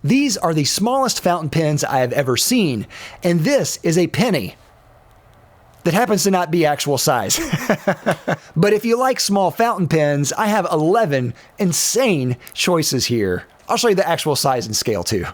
These are the smallest fountain pens I have ever seen, and this is a penny that happens to not be actual size. But if you like small fountain pens, I have 11 insane choices here. I'll show you the actual size and scale too.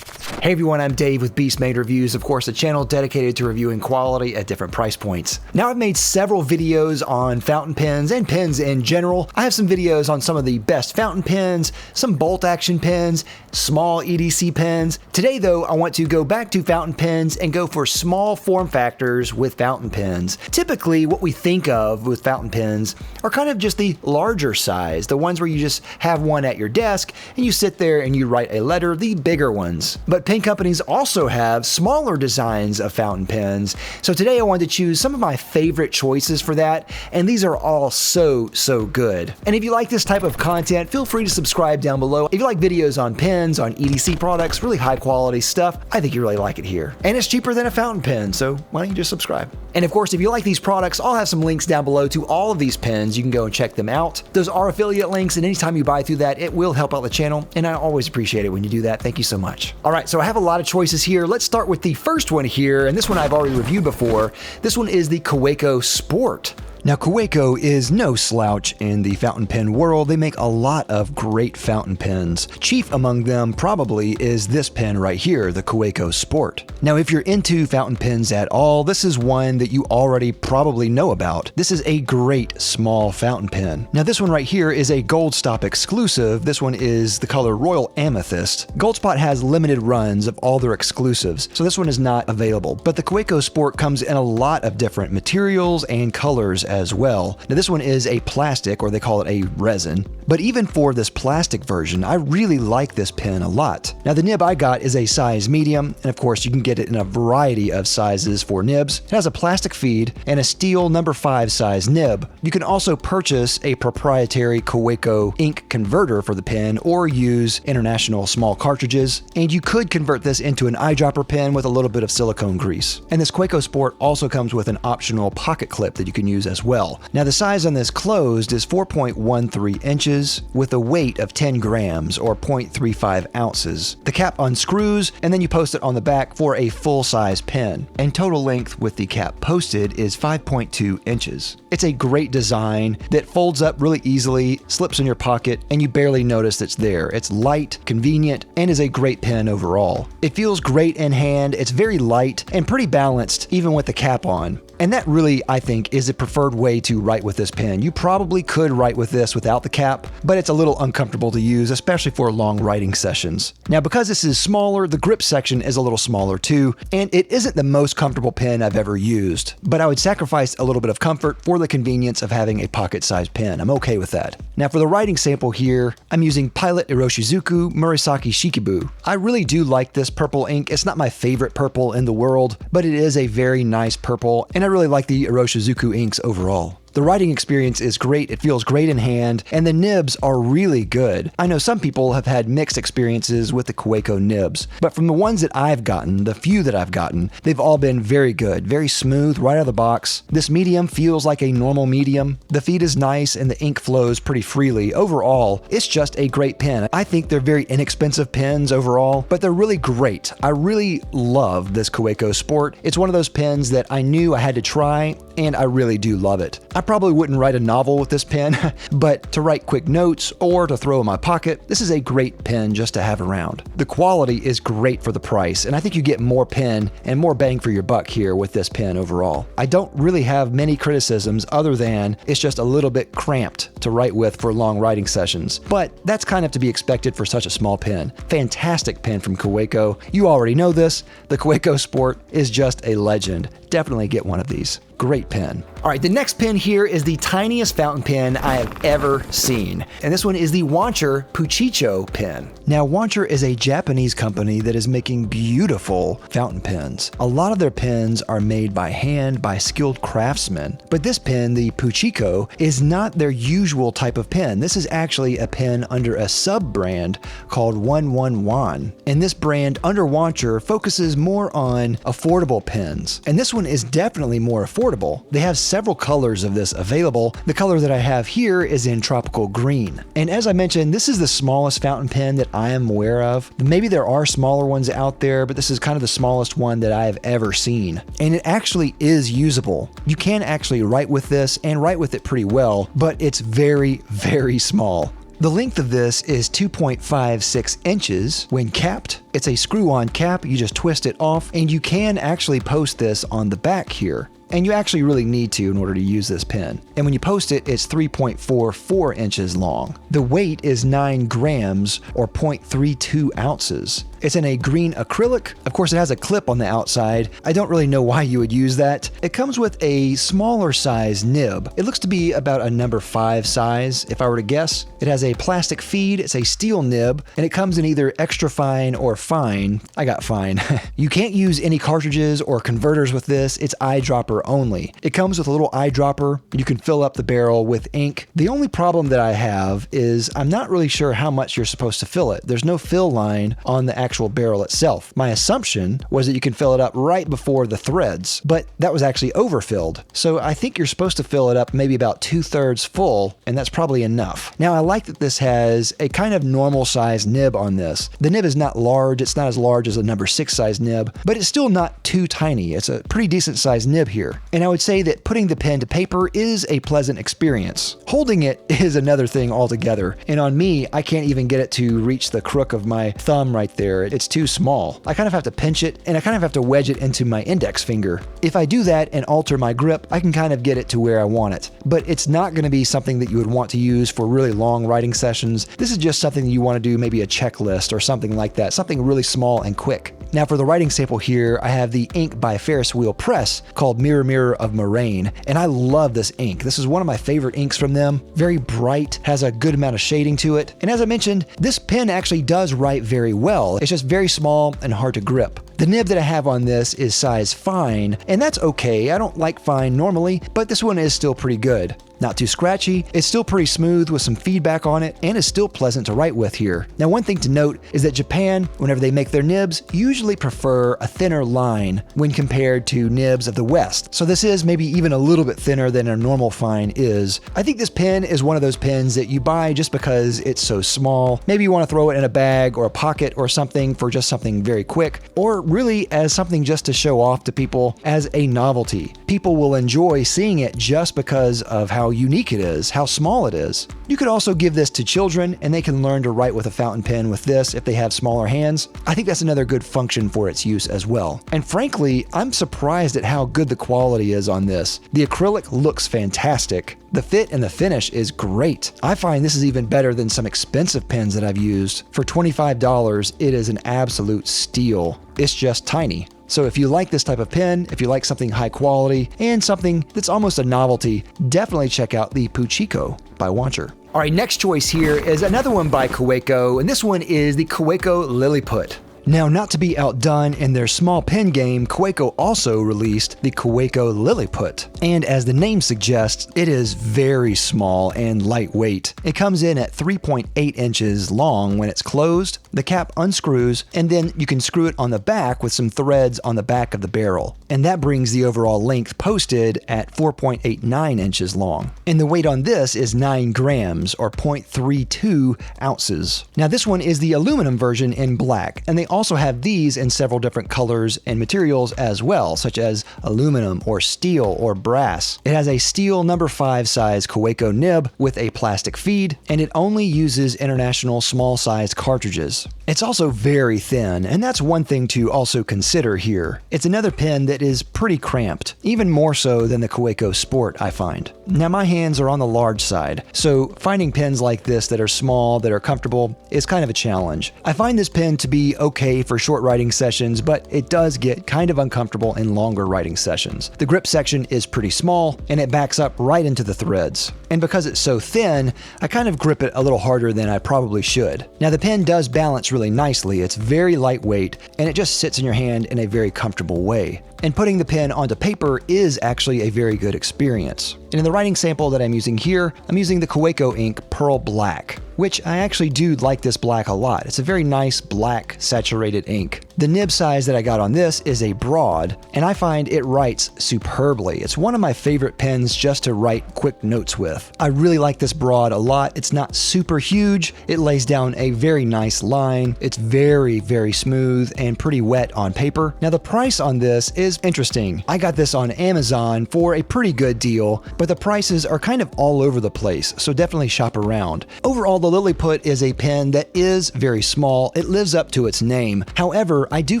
Hey everyone, I'm Dave with Beast Made Reviews, of course a channel dedicated to reviewing quality at different price points. Now I've made several videos on fountain pens and pens in general. I have some videos on some of the best fountain pens, some bolt action pens, small EDC pens. Today though, I want to go back to fountain pens and go for small form factors with fountain pens. Typically what we think of with fountain pens are kind of just the larger size, the ones where you just have one at your desk and you sit there and you write a letter, the bigger ones. But pen companies also have smaller designs of fountain pens. So today I wanted to choose some of my favorite choices for that, and these are all so good. And if you like this type of content, feel free to subscribe down below. If you like videos on pens, on EDC products, really high quality stuff, I think you really like it here. And it's cheaper than a fountain pen, so why don't you just subscribe? And of course, if you like these products, I'll have some links down below to all of these pens. You can go and check them out. Those are affiliate links, and anytime you buy through that, it will help out the channel, and I always appreciate it when you do that. Thank you so much. All right, so I have a lot of choices here. Let's start with the first one here, and this one I've already reviewed before. This one is the PuChiCo Sport. Now, PuChiCo is no slouch in the fountain pen world. They make a lot of great fountain pens. Chief among them probably is this pen right here, the PuChiCo Sport. Now, if you're into fountain pens at all, this is one that you already probably know about. This is a great small fountain pen. Now, this one right here is a Goldstop exclusive. This one is the color Royal Amethyst. Goldspot has limited runs of all their exclusives, so this one is not available. But the PuChiCo Sport comes in a lot of different materials and colors as well. Now this one is a plastic, or they call it a resin, but even for this plastic version, I really like this pen a lot. Now the nib I got is a size medium, and of course you can get it in a variety of sizes for nibs. It has a plastic feed and a steel number 5 size nib. You can also purchase a proprietary PuChiCo ink converter for the pen or use international small cartridges, and you could convert this into an eyedropper pen with a little bit of silicone grease. And this PuChiCo Sport also comes with an optional pocket clip that you can use as well. Now the size on this closed is 4.13 inches with a weight of 10 grams or 0.35 ounces. The cap unscrews and then you post it on the back for a full-size pen. And total length with the cap posted is 5.2 inches. It's a great design that folds up really easily, slips in your pocket, and you barely notice it's there. It's light, convenient, and is a great pen overall. It feels great in hand, it's very light and pretty balanced even with the cap on. And that really, I think, is a preferred way to write with this pen. You probably could write with this without the cap, but it's a little uncomfortable to use, especially for long writing sessions. Now, because this is smaller, the grip section is a little smaller too, and it isn't the most comfortable pen I've ever used, but I would sacrifice a little bit of comfort for the convenience of having a pocket-sized pen. I'm okay with that. Now, for the writing sample here, I'm using Pilot Iroshizuku Murasaki Shikibu. I really do like this purple ink. It's not my favorite purple in the world, but it is a very nice purple, and I really like the Iroshizuku inks overall. The writing experience is great, it feels great in hand, and the nibs are really good. I know some people have had mixed experiences with the PuChiCo nibs, but from the ones that I've gotten, the few that I've gotten, they've all been very good, very smooth right out of the box. This medium feels like a normal medium. The feed is nice and the ink flows pretty freely. Overall, it's just a great pen. I think they're very inexpensive pens overall, but they're really great. I really love this PuChiCo Sport. It's one of those pens that I knew I had to try, and I really do love it. I probably wouldn't write a novel with this pen, but to write quick notes or to throw in my pocket, this is a great pen just to have around. The quality is great for the price, and I think you get more pen and more bang for your buck here with this pen overall. I don't really have many criticisms other than it's just a little bit cramped to write with for long writing sessions, but that's kind of to be expected for such a small pen. Fantastic pen from PuChiCo. You already know this. The PuChiCo Sport is just a legend. Definitely get one of these. Great pen. All right, the next pen here is the tiniest fountain pen I have ever seen. And this one is the Wancher PuChiCo pen. Now, Wancher is a Japanese company that is making beautiful fountain pens. A lot of their pens are made by hand by skilled craftsmen. But this pen, the PuChiCo, is not their usual type of pen. This is actually a pen under a sub-brand called 111. And this brand under Wancher focuses more on affordable pens. And this one is definitely more affordable. They have several colors of this available. The color that I have here is in tropical green. And as I mentioned, this is the smallest fountain pen that I am aware of. Maybe there are smaller ones out there, but this is kind of the smallest one that I have ever seen. And it actually is usable. You can actually write with this and write with it pretty well, but it's very, very small. The length of this is 2.56 inches when capped. It's a screw-on cap, you just twist it off, and you can actually post this on the back here. And you actually really need to in order to use this pen. And when you post it, it's 3.44 inches long. The weight is 9 grams or 0.32 ounces. It's in a green acrylic. Of course, it has a clip on the outside. I don't really know why you would use that. It comes with a smaller size nib. It looks to be about a number 5 size, if I were to guess. It has a plastic feed, it's a steel nib, and it comes in either extra fine or fine. I got fine. You can't use any cartridges or converters with this. It's eyedropper only. It comes with a little eyedropper. You can fill up the barrel with ink. The only problem that I have is I'm not really sure how much you're supposed to fill it. There's no fill line on the actual barrel itself. My assumption was that you can fill it up right before the threads, but that was actually overfilled. So I think you're supposed to fill it up maybe about 2/3 full, and that's probably enough. Now I like that this has a kind of normal size nib on this. The nib is not large. It's not as large as a number 6 size nib, but it's still not too tiny. It's a pretty decent sized nib here. And I would say that putting the pen to paper is a pleasant experience. Holding it is another thing altogether. And on me, I can't even get it to reach the crook of my thumb right there. It's too small. I kind of have to pinch it and I kind of have to wedge it into my index finger. If I do that and alter my grip, I can kind of get it to where I want it. But it's not going to be something that you would want to use for really long writing sessions. This is just something that you want to do, maybe a checklist or something like that, something really small and quick. Now for the writing sample here, I have the ink by Ferris Wheel Press called Mirror Mirror of Moraine, and I love this ink. This is one of my favorite inks from them. Very bright, has a good amount of shading to it. And as I mentioned, this pen actually does write very well. It's just very small and hard to grip. The nib that I have on this is size fine, and that's okay. I don't like fine normally, but this one is still pretty good. Not too scratchy, it's still pretty smooth with some feedback on it, and is still pleasant to write with here. Now one thing to note is that Japan, whenever they make their nibs, usually prefer a thinner line when compared to nibs of the West. So this is maybe even a little bit thinner than a normal fine is. I think this pen is one of those pens that you buy just because it's so small. Maybe you want to throw it in a bag or a pocket or something for just something very quick, or really as something just to show off to people as a novelty. People will enjoy seeing it just because of how unique it is, how small it is. You could also give this to children and they can learn to write with a fountain pen with this if they have smaller hands. I think that's another good function for its use as well. And frankly, I'm surprised at how good the quality is on this. The acrylic looks fantastic. The fit and the finish is great. I find this is even better than some expensive pens that I've used. For $25, it is an absolute steal. It's just tiny. So if you like this type of pen, if you like something high quality and something that's almost a novelty, definitely check out the PuChiCo by Wancher. All right, next choice here is another one by PuChiCo, and this one is the PuChiCo Liliput. Now, not to be outdone in their small pen game, PuChiCo also released the PuChiCo Liliput. And as the name suggests, it is very small and lightweight. It comes in at 3.8 inches long when it's closed. The cap unscrews, and then you can screw it on the back with some threads on the back of the barrel. And that brings the overall length posted at 4.89 inches long. And the weight on this is 9 grams or 0.32 ounces. Now, this one is the aluminum version in black, and they also have these in several different colors and materials as well, such as aluminum or steel or brass. It has a steel number 5 size PuChiCo nib with a plastic feed, and it only uses international small size cartridges. It's also very thin, and that's one thing to also consider here. It's another pen that is pretty cramped, even more so than the PuChiCo Sport, I find. Now my hands are on the large side, so finding pens like this that are small, that are comfortable, is kind of a challenge. I find this pen to be okay for short writing sessions, but it does get kind of uncomfortable in longer writing sessions. The grip section is pretty small, and it backs up right into the threads. And because it's so thin, I kind of grip it a little harder than I probably should. Now the pen does balance really nicely. It's very lightweight, and it just sits in your hand in a very comfortable way. And putting the pen onto paper is actually a very good experience. And in the writing sample that I'm using here, I'm using the PuChiCo ink Pearl Black. which I actually do like this black a lot. It's a very nice black saturated ink. The nib size that I got on this is a broad, and I find it writes superbly. It's one of my favorite pens just to write quick notes with. I really like this broad a lot. It's not super huge. It lays down a very nice line. It's very, very smooth and pretty wet on paper. Now the price on this is interesting. I got this on Amazon for a pretty good deal, but the prices are kind of all over the place, so definitely shop around. Overall, the Liliput is a pen that is very small. It lives up to its name. However, I do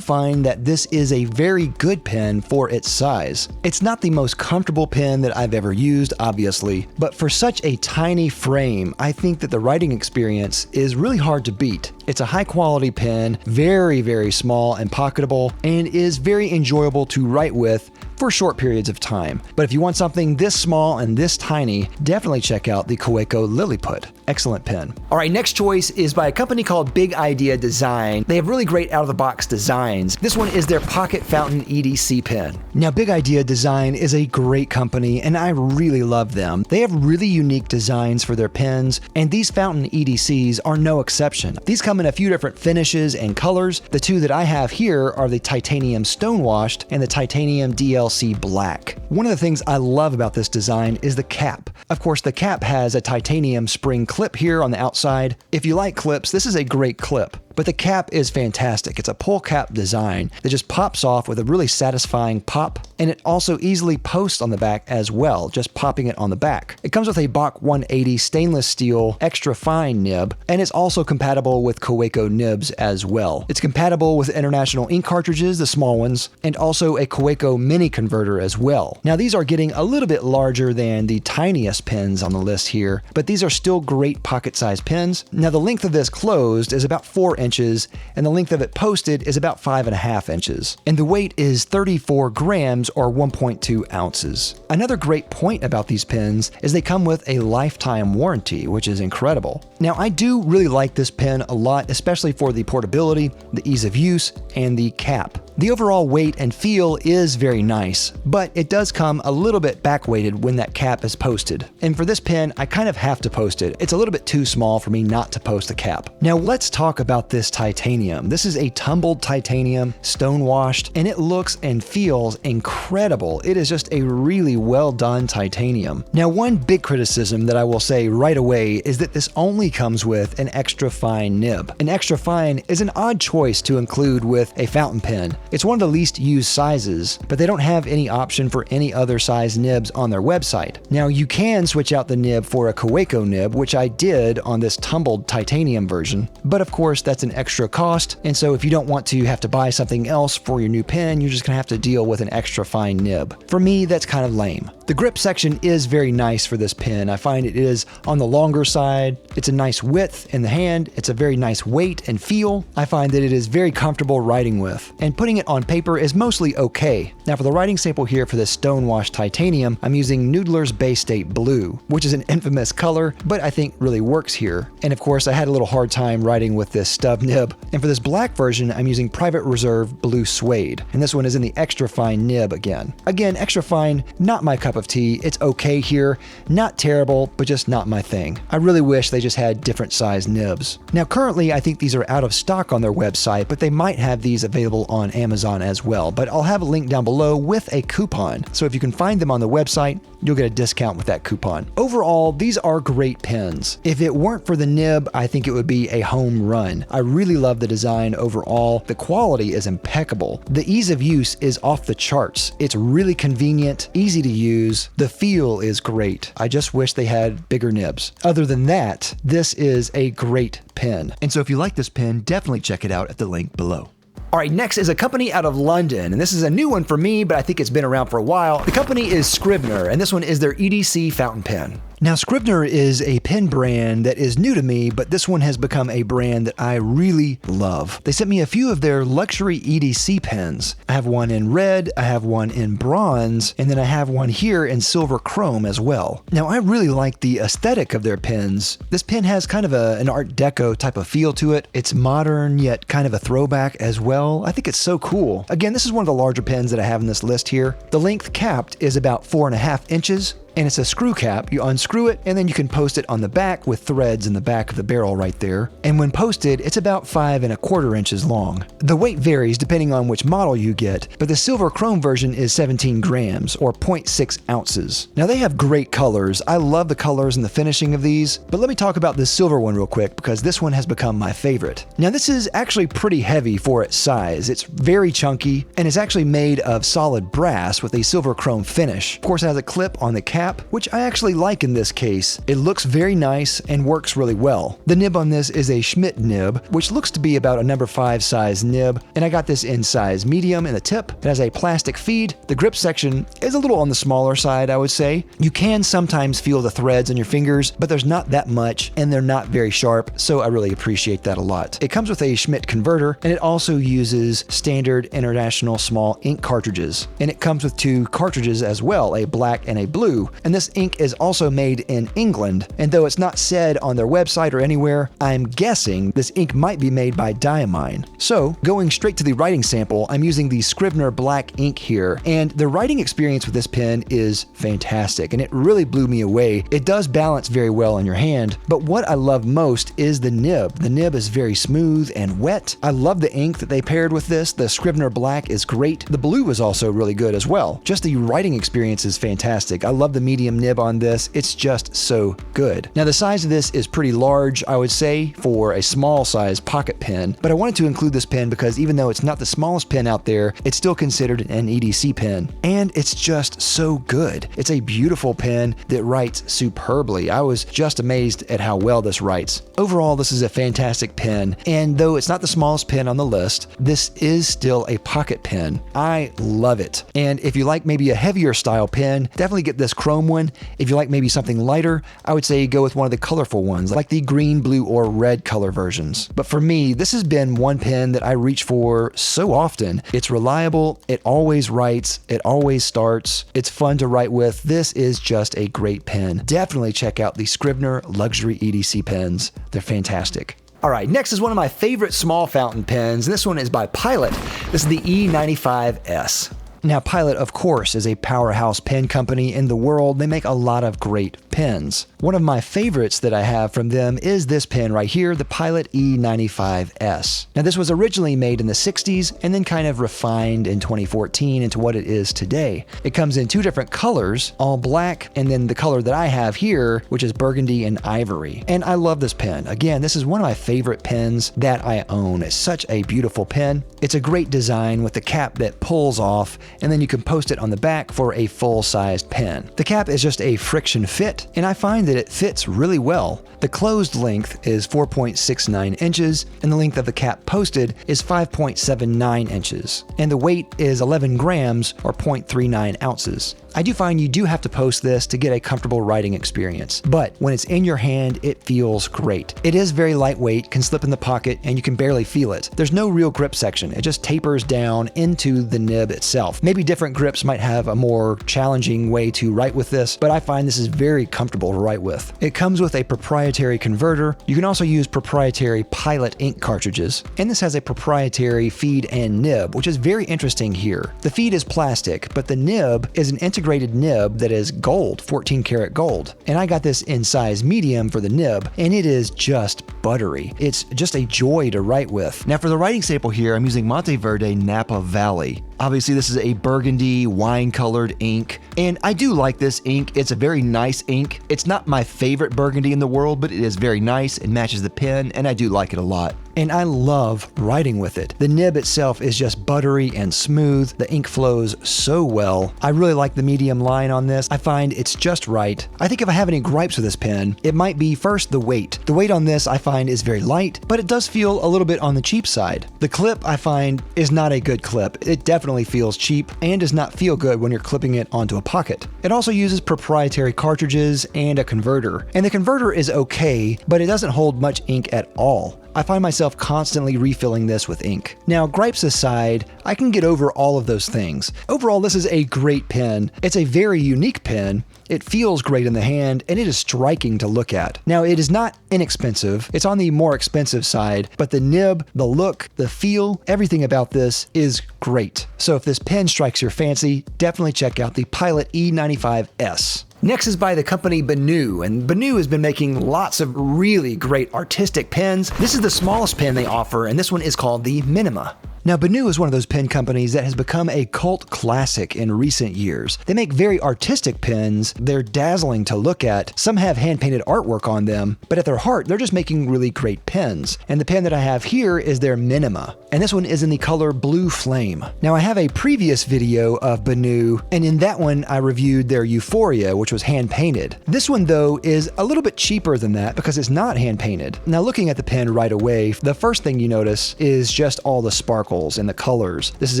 find that this is a very good pen for its size. It's not the most comfortable pen that I've ever used, obviously, but for such a tiny frame, I think that the writing experience is really hard to beat. It's a high quality pen, very, very small and pocketable, and is very enjoyable to write with for short periods of time. But if you want something this small and this tiny, definitely check out the PuChiCo Liliput. Excellent pen. All right, next choice is by a company called Big Idea Design. They have really great out-of-the-box designs. This one is their Pocket Fountain EDC pen. Now, Big Idea Design is a great company, and I really love them. They have really unique designs for their pens, and these fountain EDCs are no exception. These come in a few different finishes and colors. The two that I have here are the titanium stonewashed and the titanium DLC black. One of the things I love about this design is the cap. Of course, the cap has a titanium spring clip here on the outside. If you like clips, this is a great clip. But the cap is fantastic. It's a pull cap design that just pops off with a really satisfying pop, and it also easily posts on the back as well, just popping it on the back. It comes with a Bach 180 stainless steel extra fine nib, and it's also compatible with PuChiCo nibs as well. It's compatible with international ink cartridges, the small ones, and also a PuChiCo mini converter as well. Now these are getting a little bit larger than the tiniest pens on the list here, but these are still great pocket-sized pens. Now the length of this closed is about 4 inches, and the length of it posted is about 5.5 inches. And the weight is 34 grams or 1.2 ounces. Another great point about these pens is they come with a lifetime warranty, which is incredible. Now, I do really like this pen a lot, especially for the portability, the ease of use, and the cap. The overall weight and feel is very nice, but it does come a little bit back-weighted when that cap is posted. And for this pen, I kind of have to post it. It's a little bit too small for me not to post the cap. Now let's talk about this titanium. This is a tumbled titanium, stone-washed, and it looks and feels incredible. It is just a really well-done titanium. Now, one big criticism that I will say right away is that this only comes with an extra fine nib. An extra fine is an odd choice to include with a fountain pen. It's one of the least used sizes, but they don't have any option for any other size nibs on their website. Now, you can switch out the nib for a PuChiCo nib, which I did on this tumbled titanium version, but of course that's an extra cost, and so if you don't want to have to buy something else for your new pen, you're just gonna have to deal with an extra fine nib. For me, that's kind of lame. The grip section is very nice for this pen. I find it is on the longer side. It's a nice width in the hand. It's a very nice weight and feel. I find that it is very comfortable writing with, and putting it on paper is mostly okay. Now for the writing sample here for this stonewashed titanium, I'm using Noodler's Bay State Blue, which is an infamous color, but I think really works here. And of course, I had a little hard time writing with this stub nib. And for this black version, I'm using Private Reserve Blue Suede, and this one is in the extra fine nib again. Again, extra fine, not my cup of tea. It's okay here, not terrible, but just not my thing. I really wish they just had different size nibs. Now currently, I think these are out of stock on their website, but they might have these available on Amazon as well, but I'll have a link down below with a coupon. So if you can find them on the website, you'll get a discount with that coupon. Overall, these are great pens. If it weren't for the nib, I think it would be a home run. I really love the design overall. The quality is impeccable. The ease of use is off the charts. It's really convenient, easy to use. The feel is great. I just wish they had bigger nibs. Other than that, this is a great pen. And so if you like this pen, definitely check it out at the link below. All right, next is a company out of London, and this is a new one for me, but I think it's been around for a while. The company is Scriveiner, and this one is their EDC fountain pen. Now, Scrivener is a pen brand that is new to me, but this one has become a brand that I really love. They sent me a few of their luxury EDC pens. I have one in red, I have one in bronze, and then I have one here in silver chrome as well. Now, I really like the aesthetic of their pens. This pen has kind of an Art Deco type of feel to it. It's modern, yet kind of a throwback as well. I think it's so cool. Again, this is one of the larger pens that I have in this list here. The length capped is about 4.5 inches. and it's a screw cap. You unscrew it, and then you can post it on the back with threads in the back of the barrel right there. And when posted, it's about 5¼ inches long. The weight varies depending on which model you get, but the silver chrome version is 17 grams or 0.6 ounces. Now they have great colors. I love the colors and the finishing of these, but let me talk about this silver one real quick because this one has become my favorite. Now this is actually pretty heavy for its size. It's very chunky and is actually made of solid brass with a silver chrome finish. Of course, it has a clip on the cap, which I actually like in this case. It looks very nice and works really well. The nib on this is a Schmidt nib, which looks to be about a number 5 size nib, and I got this in size medium in the tip. It has a plastic feed. The grip section is a little on the smaller side, I would say. You can sometimes feel the threads on your fingers, but there's not that much, and they're not very sharp, so I really appreciate that a lot. It comes with a Schmidt converter, and it also uses standard international small ink cartridges. And it comes with 2 cartridges as well, a black and a blue. And this ink is also made in England, and though it's not said on their website or anywhere, I'm guessing this ink might be made by Diamine. So, going straight to the writing sample, I'm using the Scrivener black ink here, and the writing experience with this pen is fantastic, and it really blew me away. It does balance very well in your hand, but what I love most is the nib. The nib is very smooth and wet. I love the ink that they paired with this. The Scrivener black is great. The blue is also really good as well. Just the writing experience is fantastic. I love the medium nib on this. It's just so good. Now the size of this is pretty large, I would say, for a small size pocket pen, but I wanted to include this pen because even though it's not the smallest pen out there, it's still considered an EDC pen, and it's just so good. It's a beautiful pen that writes superbly. I was just amazed at how well this writes. Overall, this is a fantastic pen, and though it's not the smallest pen on the list, this is still a pocket pen. I love it. And if you like maybe a heavier style pen, definitely get this chrome one. If you like maybe something lighter, I would say go with one of the colorful ones, like the green, blue, or red color versions. But for me, this has been one pen that I reach for so often. It's reliable, it always writes, it always starts, it's fun to write with. This is just a great pen. Definitely check out the Scrivener luxury EDC pens. They're fantastic. All right, next is one of my favorite small fountain pens. This one is by Pilot. This is the E95S. Now, Pilot, of course, is a powerhouse pen company in the world. They make a lot of great pens. One of my favorites that I have from them is this pen right here, the Pilot E95S. Now, this was originally made in the 60s and then kind of refined in 2014 into what it is today. It comes in 2 different colors, all black, and then the color that I have here, which is burgundy and ivory. And I love this pen. Again, this is one of my favorite pens that I own. It's such a beautiful pen. It's a great design with the cap that pulls off, and then you can post it on the back for a full-sized pen. The cap is just a friction fit, and I find that it fits really well. The closed length is 4.69 inches, and the length of the cap posted is 5.79 inches, and the weight is 11 grams or 0.39 ounces. I do find you do have to post this to get a comfortable writing experience, but when it's in your hand, it feels great. It is very lightweight, can slip in the pocket, and you can barely feel it. There's no real grip section. It just tapers down into the nib itself. Maybe different grips might have a more challenging way to write with this, but I find this is very comfortable to write with. It comes with a proprietary converter. You can also use proprietary Pilot ink cartridges, and this has a proprietary feed and nib, which is very interesting here. The feed is plastic, but the nib is an integrated nib that is gold, 14 karat gold. And I got this in size medium for the nib, and it is just buttery. It's just a joy to write with. Now for the writing sample here, I'm using Monteverde Napa Valley. Obviously, this is a burgundy wine-colored ink, and I do like this ink. It's a very nice ink. It's not my favorite burgundy in the world, but it is very nice. It matches the pen, and I do like it a lot. And I love writing with it. The nib itself is just buttery and smooth. The ink flows so well. I really like the medium line on this. I find it's just right. I think if I have any gripes with this pen, it might be first the weight. The weight on this I find is very light, but it does feel a little bit on the cheap side. The clip I find is not a good clip. It definitely feels cheap and does not feel good when you're clipping it onto a pocket. It also uses proprietary cartridges and a converter. And the converter is okay, but it doesn't hold much ink at all. I find myself constantly refilling this with ink. Now, gripes aside, I can get over all of those things. Overall, this is a great pen. It's a very unique pen. It feels great in the hand, and it is striking to look at. Now, it is not inexpensive. It's on the more expensive side, but the nib, the look, the feel, everything about this is great. So if this pen strikes your fancy, definitely check out the Pilot E95S. Next is by the company BENU, and BENU has been making lots of really great artistic pens. This is the smallest pen they offer, and this one is called the Minima. Now, BENU is one of those pen companies that has become a cult classic in recent years. They make very artistic pens. They're dazzling to look at. Some have hand-painted artwork on them, but at their heart, they're just making really great pens. And the pen that I have here is their Minima, and this one is in the color Blue Flame. Now, I have a previous video of BENU, and in that one, I reviewed their Euphoria, which was hand-painted. This one, though, is a little bit cheaper than that because it's not hand-painted. Now, looking at the pen right away, the first thing you notice is just all the sparkles and the colors. This is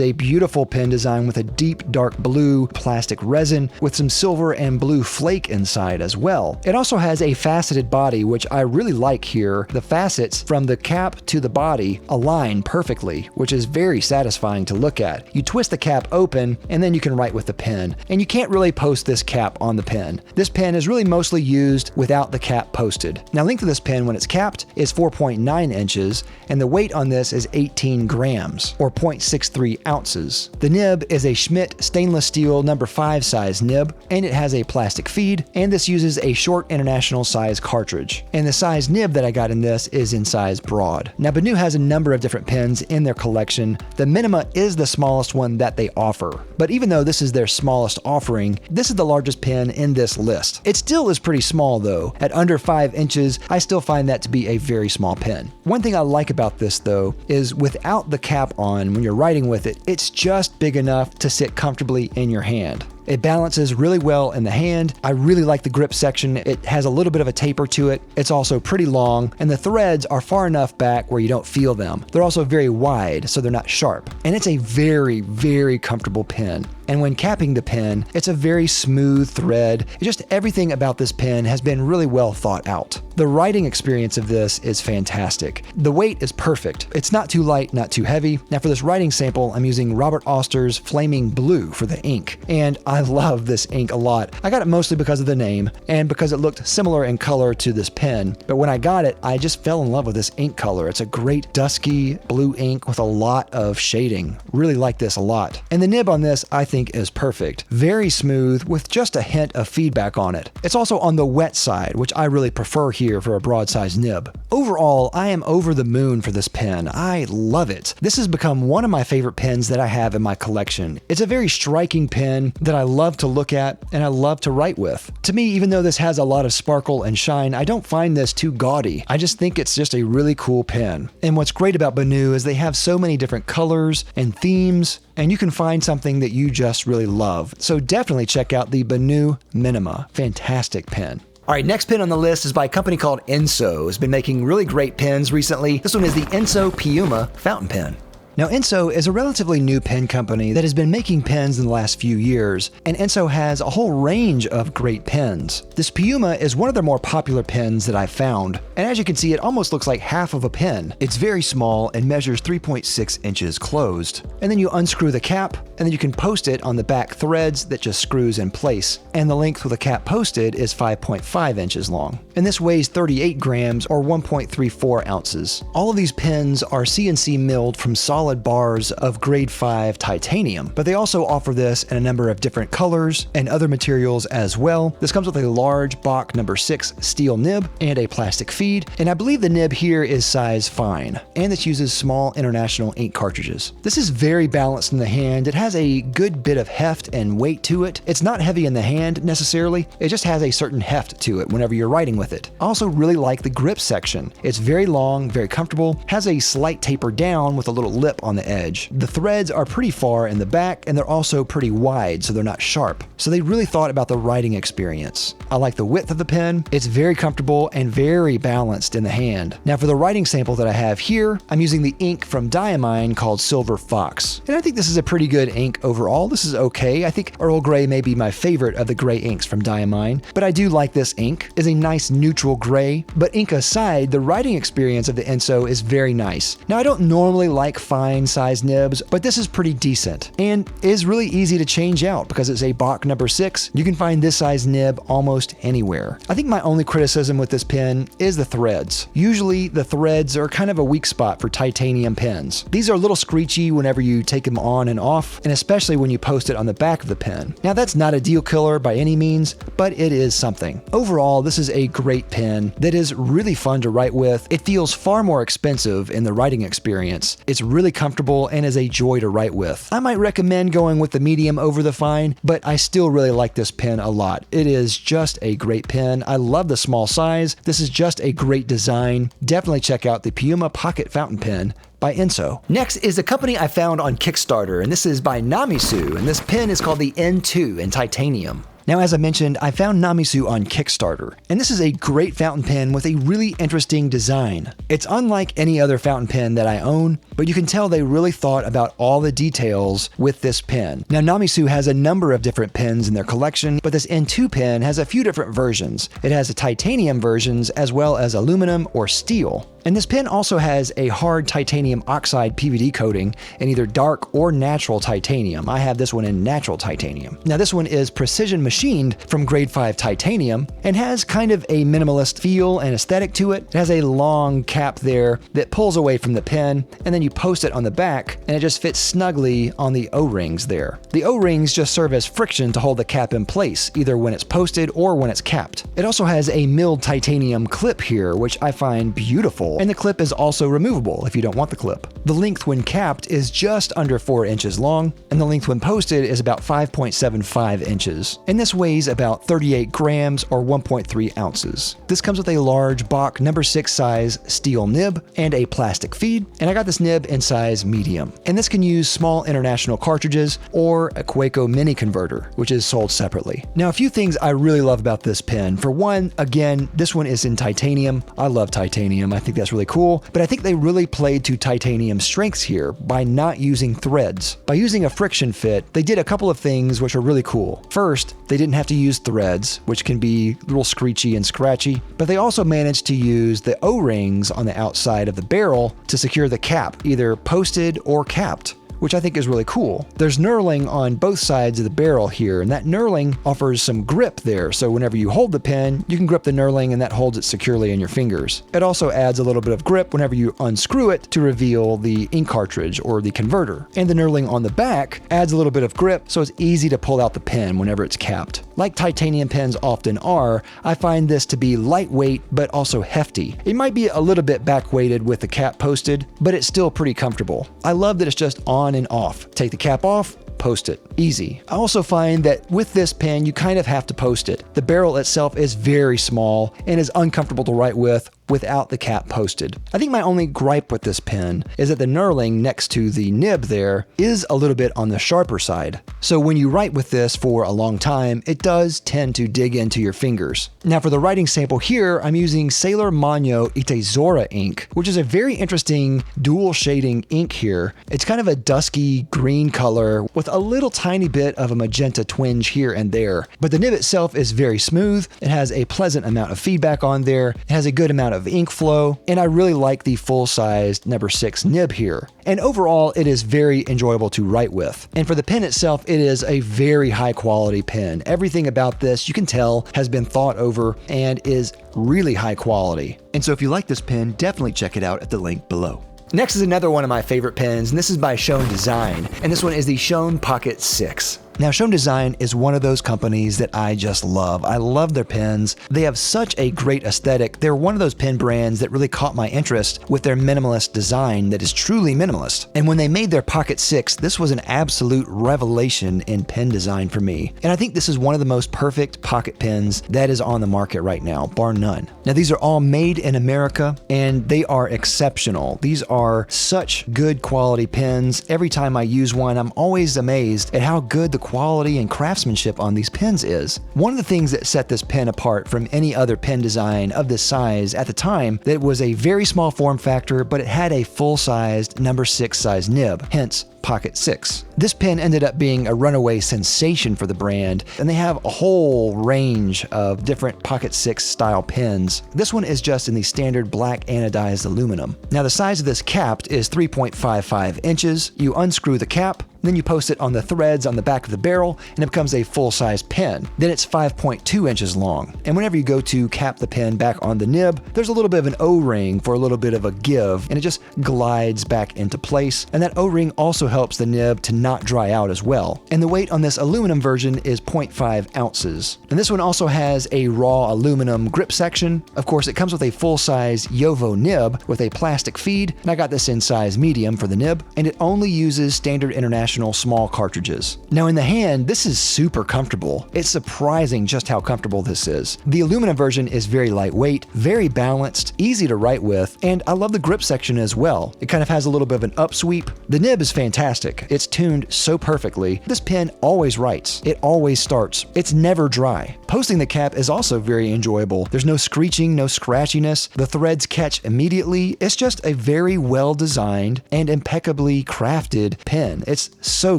a beautiful pen design with a deep dark blue plastic resin with some silver and blue flake inside as well. It also has a faceted body, which I really like here. The facets from the cap to the body align perfectly, which is very satisfying to look at. You twist the cap open and then you can write with the pen. And you can't really post this cap on the pen. This pen is really mostly used without the cap posted. Now, length of this pen when it's capped is 4.9 inches and the weight on this is 18 grams. Or 0.63 ounces. The nib is a Schmidt stainless steel No. 5 size nib, and it has a plastic feed, and this uses a short international size cartridge. And the size nib that I got in this is in size broad. Now, BENU has a number of different pens in their collection. The Minima is the smallest one that they offer, but even though this is their smallest offering, this is the largest pen in this list. It still is pretty small though. At under 5 inches, I still find that to be a very small pen. One thing I like about this though is without the cap on, when you're writing with it, it's just big enough to sit comfortably in your hand. It balances really well in the hand. I really like the grip section. It has a little bit of a taper to it. It's also pretty long, and the threads are far enough back where you don't feel them. They're also very wide, so they're not sharp. And it's a very, very comfortable pen. And when capping the pen, it's a very smooth thread. Just everything about this pen has been really well thought out. The writing experience of this is fantastic. The weight is perfect. It's not too light, not too heavy. Now for this writing sample, I'm using Robert Oster's Flaming Blue for the ink. And I love this ink a lot. I got it mostly because of the name and because it looked similar in color to this pen. But when I got it, I just fell in love with this ink color. It's a great dusky blue ink with a lot of shading. Really like this a lot. And the nib on this, I think, is perfect. Very smooth with just a hint of feedback on it. It's also on the wet side, which I really prefer here for a broad-sized nib. Overall, I am over the moon for this pen. I love it. This has become one of my favorite pens that I have in my collection. It's a very striking pen that I love to look at and I love to write with. To me, even though this has a lot of sparkle and shine, I don't find this too gaudy. I just think it's just a really cool pen. And what's great about BENU is they have so many different colors and themes, and you can find something that you just really love. So definitely check out the BENU Minima. Fantastic pen. All right, next pen on the list is by a company called Enso. It's been making really great pens recently. This one is the Enso Piuma fountain pen. Now, Enso is a relatively new pen company that has been making pens in the last few years, and Enso has a whole range of great pens. This Piuma is one of their more popular pens that I've found, and as you can see, it almost looks like half of a pen. It's very small and measures 3.6 inches closed. And then you unscrew the cap, and then you can post it on the back threads that just screws in place. And the length with the cap posted is 5.5 inches long. And this weighs 38 grams or 1.34 ounces. All of these pens are CNC milled from solid bars of grade 5 titanium, but they also offer this in a number of different colors and other materials as well. This comes with a large Bach No. 6 steel nib and a plastic feed, and I believe the nib here is size fine, and this uses small international ink cartridges. This is very balanced in the hand. It has a good bit of heft and weight to it. It's not heavy in the hand necessarily, it just has a certain heft to it whenever you're writing with it. I also really like the grip section. It's very long, very comfortable, has a slight taper down with a little lip on the edge. The threads are pretty far in the back and they're also pretty wide, so they're not sharp. So they really thought about the writing experience. I like the width of the pen. It's very comfortable and very balanced in the hand. Now for the writing sample that I have here, I'm using the ink from Diamine called Silver Fox. And I think this is a pretty good ink overall. This is okay. I think Earl Grey may be my favorite of the gray inks from Diamine, but I do like this ink. It's a nice neutral gray, but ink aside, the writing experience of the Enso is very nice. Now I don't normally like fine fine size nibs, but this is pretty decent and is really easy to change out because it's a Bach number 6. You can find this size nib almost anywhere. I think my only criticism with this pen is the threads. Usually the threads are kind of a weak spot for titanium pens. These are a little screechy whenever you take them on and off, and especially when you post it on the back of the pen. Now that's not a deal killer by any means, but it is something. Overall, this is a great pen that is really fun to write with. It feels far more expensive in the writing experience. It's really comfortable and is a joy to write with. I might recommend going with the medium over the fine, but I still really like this pen a lot. It is just a great pen. I love the small size. This is just a great design. Definitely check out the Piuma Pocket Fountain Pen by Enso. Next is a company I found on Kickstarter, and this is by Namisu, and this pen is called the N2 in titanium. Now, as I mentioned, I found Namisu on Kickstarter, and this is a great fountain pen with a really interesting design. It's unlike any other fountain pen that I own, but you can tell they really thought about all the details with this pen. Now, Namisu has a number of different pens in their collection, but this N2 pen has a few different versions. It has a titanium versions as well as aluminum or steel. And this pen also has a hard titanium oxide PVD coating in either dark or natural titanium. I have this one in natural titanium. Now this one is precision machined from grade 5 titanium and has kind of a minimalist feel and aesthetic to it. It has a long cap there that pulls away from the pen, and then you post it on the back and it just fits snugly on the O-rings there. The O-rings just serve as friction to hold the cap in place, either when it's posted or when it's capped. It also has a milled titanium clip here, which I find beautiful. And the clip is also removable if you don't want the clip. The length when capped is just under 4 inches long, and the length when posted is about 5.75 inches. And this weighs about 38 grams or 1.3 ounces. This comes with a large Bach number 6 size steel nib and a plastic feed, and I got this nib in size medium. And this can use small international cartridges or a PuChiCo mini converter, which is sold separately. Now, a few things I really love about this pen. For one, again, this one is in titanium. I love titanium. I think that's really cool, but I think they really played to titanium strengths here by not using threads. By using a friction fit, they did a couple of things which are really cool. First, they didn't have to use threads, which can be a little screechy and scratchy, but they also managed to use the O-rings on the outside of the barrel to secure the cap, either posted or capped, which I think is really cool. There's knurling on both sides of the barrel here, and that knurling offers some grip there, so whenever you hold the pen, you can grip the knurling and that holds it securely in your fingers. It also adds a little bit of grip whenever you unscrew it to reveal the ink cartridge or the converter. And the knurling on the back adds a little bit of grip, so it's easy to pull out the pen whenever it's capped. Like titanium pens often are, I find this to be lightweight but also hefty. It might be a little bit back-weighted with the cap posted, but it's still pretty comfortable. I love that it's just on and off. Take the cap off, post it. Easy. I also find that with this pen, you kind of have to post it. The barrel itself is very small and is uncomfortable to write with without the cap posted. I think my only gripe with this pen is that the knurling next to the nib there is a little bit on the sharper side. So when you write with this for a long time, it does tend to dig into your fingers. Now for the writing sample here, I'm using Sailor Manyo Itezora ink, which is a very interesting dual shading ink here. It's kind of a dusky green color with a little tiny bit of a magenta twinge here and there. But the nib itself is very smooth. It has a pleasant amount of feedback on there. It has a good amount of ink flow, and I really like the full-sized number 6 nib here. And overall, it is very enjoyable to write with. And for the pen itself, it is a very high-quality pen. Everything about this, you can tell, has been thought over and is really high quality. And so if you like this pen, definitely check it out at the link below. Next is another one of my favorite pens, and this is by Shown Design, and this one is the Shown Pocket 6. Now, Shown Design is one of those companies that I just love. I love their pens. They have such a great aesthetic. They're one of those pen brands that really caught my interest with their minimalist design that is truly minimalist. And when they made their Pocket 6, this was an absolute revelation in pen design for me. And I think this is one of the most perfect pocket pens that is on the market right now, bar none. Now, these are all made in America, and they are exceptional. These are such good quality pens. Every time I use one, I'm always amazed at how good the quality and craftsmanship on these pens is. One of the things that set this pen apart from any other pen design of this size at the time, that it was a very small form factor, but it had a full-sized number 6 size nib, hence Pocket 6. This pen ended up being a runaway sensation for the brand, and they have a whole range of different Pocket 6 style pens. This one is just in the standard black anodized aluminum. Now the size of this cap is 3.55 inches. You unscrew the cap, then you post it on the threads on the back of the barrel, and it becomes a full-size pen. Then it's 5.2 inches long. And whenever you go to cap the pen back on the nib, there's a little bit of an O-ring for a little bit of a give, and it just glides back into place. And that O-ring also helps the nib to not dry out as well. And the weight on this aluminum version is 0.5 ounces. And this one also has a raw aluminum grip section. Of course, it comes with a full-size Yovo nib with a plastic feed, and I got this in size medium for the nib, and it only uses standard international small cartridges. Now in the hand, this is super comfortable. It's surprising just how comfortable this is. The aluminum version is very lightweight, very balanced, easy to write with, and I love the grip section as well. It kind of has a little bit of an upsweep. The nib is fantastic. It's tuned so perfectly. This pen always writes. It always starts. It's never dry. Posting the cap is also very enjoyable. There's no screeching, no scratchiness. The threads catch immediately. It's just a very well designed and impeccably crafted pen. It's so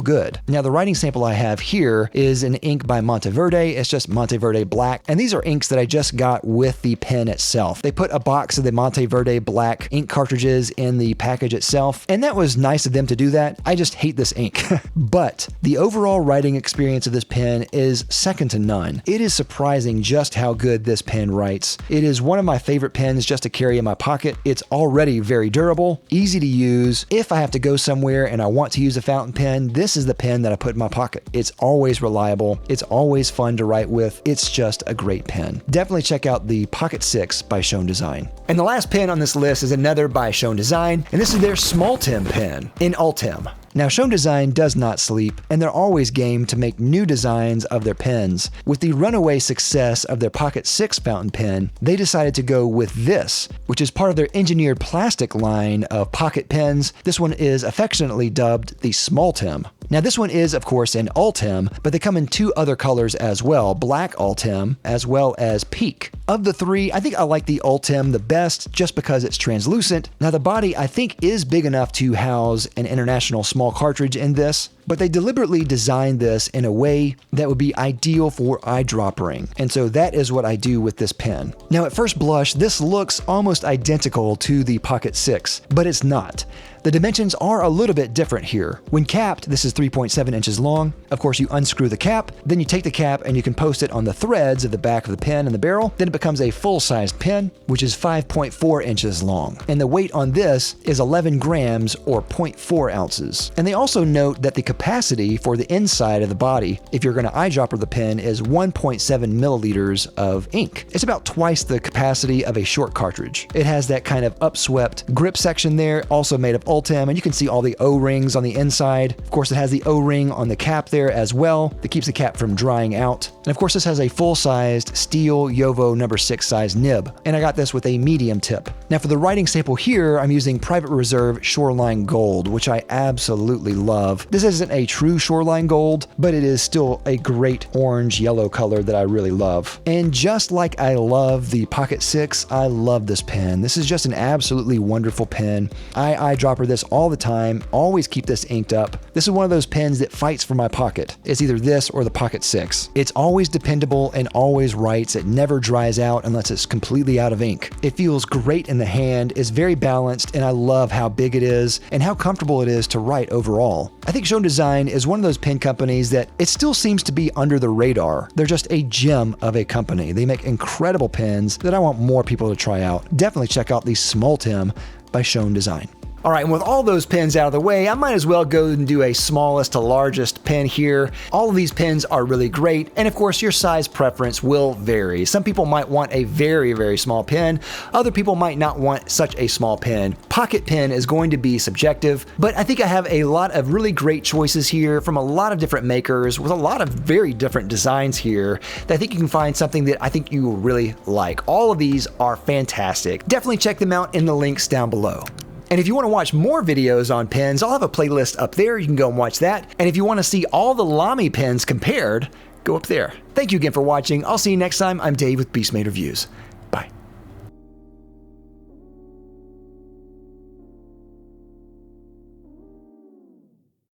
good. Now the writing sample I have here is an ink by Monteverde. It's just Monteverde Black, and these are inks that I just got with the pen itself. They put a box of the Monteverde Black ink cartridges in the package itself, and that was nice of them to do that. I just hate this ink. But the overall writing experience of this pen is second to none. It is surprising just how good this pen writes. It is one of my favorite pens just to carry in my pocket. It's already very durable, easy to use. If I have to go somewhere and I want to use a fountain pen, this is the pen that I put in my pocket. It's always reliable. It's always fun to write with. It's just a great pen. Definitely check out the Pocket 6 by Shown Design. And the last pen on this list is another by Shown Design, and this is their Smoltem pen in Ultem. Now, Shown Design does not sleep, and they're always game to make new designs of their pens. With the runaway success of their Pocket 6 fountain pen, they decided to go with this, which is part of their engineered plastic line of pocket pens. This one is affectionately dubbed the Smoltem. Now, this one is, of course, in Ultem, but they come in two other colors as well, black Ultem as well as Peak. Of the three, I think I like the Ultem the best just because it's translucent. Now, the body, I think, is big enough to house an international small cartridge in this, but they deliberately designed this in a way that would be ideal for eyedroppering, and so that is what I do with this pen. Now, at first blush, this looks almost identical to the Pocket 6, but it's not. The dimensions are a little bit different here. When capped, this is 3.7 inches long. Of course, you unscrew the cap, then you take the cap and you can post it on the threads of the back of the pen and the barrel. Then it becomes a full-sized pen, which is 5.4 inches long. And the weight on this is 11 grams or 0.4 ounces. And they also note that the capacity for the inside of the body, if you're going to eyedropper the pen, is 1.7 milliliters of ink. It's about twice the capacity of a short cartridge. It has that kind of upswept grip section there, also made of Ultem, and you can see all the O-rings on the inside. Of course, it has the O-ring on the cap there as well that keeps the cap from drying out. And of course, this has a full-sized steel Yovo number 6 size nib, and I got this with a medium tip. Now for the writing sample here, I'm using Private Reserve Shoreline Gold, which I absolutely love. This isn't a true Shoreline Gold, but it is still a great orange-yellow color that I really love. And just like I love the Pocket 6, I love this pen. This is just an absolutely wonderful pen. I eyedropper this all the time, always keep this inked up. This is one of those pens that fights for my pocket. It's either this or the Pocket 6. It's always dependable and always writes. It never dries out unless it's completely out of ink. It feels great in the hand, is very balanced, and I love how big it is and how comfortable it is to write overall. I think Shown Design is one of those pen companies that it still seems to be under the radar. They're just a gem of a company. They make incredible pens that I want more people to try out. Definitely check out the Smoltem by Shown Design. All right, and with all those pens out of the way, I might as well go and do a smallest to largest pen here. All of these pens are really great, and of course your size preference will vary. Some people might want a very, very small pen. Other people might not want such a small pen. Pocket pen is going to be subjective, but I think I have a lot of really great choices here from a lot of different makers with a lot of very different designs here that I think you can find something that I think you will really like. All of these are fantastic. Definitely check them out in the links down below. And if you want to watch more videos on pens, I'll have a playlist up there. You can go and watch that. And if you want to see all the Lamy pens compared, go up there. Thank you again for watching. I'll see you next time. I'm Dave with Beastmade Reviews.